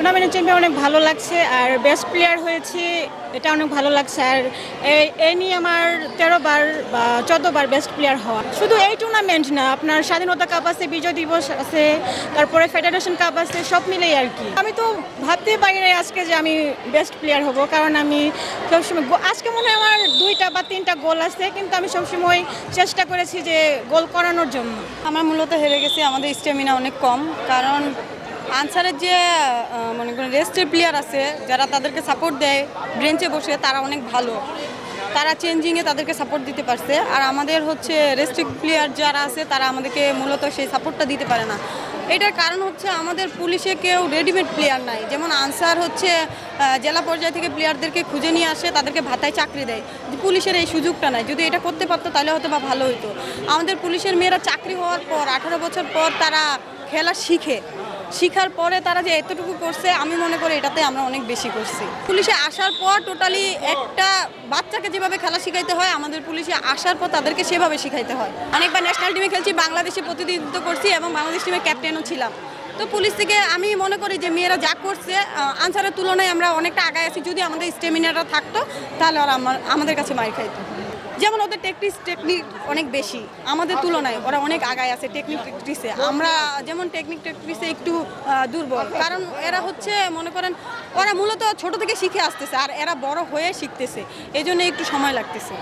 টুর্নামেন্টের চ্যাম্পিয়ন অনেক ভালো লাগছে আর বেস্ট প্লেয়ার হয়েছে এটা অনেক ভালো লাগছে আর এই নিয়ে আমার 13 বার বা 14 বার বেস্ট প্লেয়ার হওয়া। শুধু এই টুর্নামেন্ট না, আপনার স্বাধীনতা কাপ আছে, বিজয় দিবস আছে, তারপরে ফেডারেশন কাপ আছে, সব মিলেই আর কি। আমি তো ভাবতে পারি না আজকে যে আমি বেস্ট প্লেয়ার হব, কারণ আমি সবসময় আজকে মনে হয় আমার 2টা বা 3টা গোল আছে, কিন্তু আমি সবসময় চেষ্টা করেছি যে গোল করানোর জন্য। আমরা মূলত হেরে গেছি, আমাদের স্ট্যামিনা অনেক কম, কারণ আনসারের যে মনে করেন রেস্টের প্লেয়ার আছে যারা তাদেরকে সাপোর্ট দেয় বেঞ্চে বসে, তারা অনেক ভালো, তারা চেঞ্জিংয়ে তাদেরকে সাপোর্ট দিতে পারছে। আর আমাদের হচ্ছে রেস্ট্রিক্ট প্লেয়ার যারা আছে তারা আমাদেরকে মূলত সেই সাপোর্টটা দিতে পারে না। এটার কারণ হচ্ছে আমাদের পুলিশে কেউ রেডিমেড প্লেয়ার নাই। যেমন আনসার হচ্ছে জেলা পর্যায় থেকে প্লেয়ারদেরকে খুঁজে নিয়ে আসে, তাদেরকে ভাতায় চাকরি দেয়। পুলিশের এই সুযোগটা নাই, যদি এটা করতে পারতো তাহলে হয়তো বা ভালো হতো। আমাদের পুলিশের মেয়েরা চাকরি হওয়ার পর 18 বছর পর তারা খেলা শিখার পরে তারা যে এতটুকু করছে, আমি মনে করি এটাতে আমরা অনেক বেশি করছি। পুলিশে আসার পর টোটালি একটা বাচ্চাকে যেভাবে খেলা শিখাইতে হয়, আমাদের পুলিশে আসার পর তাদেরকে সেভাবে শিখাইতে হয়। অনেকবার ন্যাশনাল টিমে খেলছি, বাংলাদেশে প্রতিনিধিত্ব করছি এবং বাংলাদেশ টিমের ক্যাপ্টেনও ছিলাম। তো পুলিশ থেকে আমি মনে করি যে মেয়েরা যা করছে আনসারের তুলনায় আমরা অনেকটা আগায় আছি। যদি আমাদের স্টেমিনাটা থাকতো তাহলে ওরা আমাদের কাছে মার খাইতো। যেমন ওদের টেকনিক অনেক বেশি, আমাদের তুলনায় ওরা অনেক আগায় আছে টেকনিক্সে। আমরা যেমন টেকনিক্সে একটু দুর্বল, কারণ এরা হচ্ছে মনে করেন ওরা মূলত ছোট থেকে শিখে আসতেছে আর এরা বড় হয়ে শিখতেছে, এই জন্য একটু সময় লাগতেছে।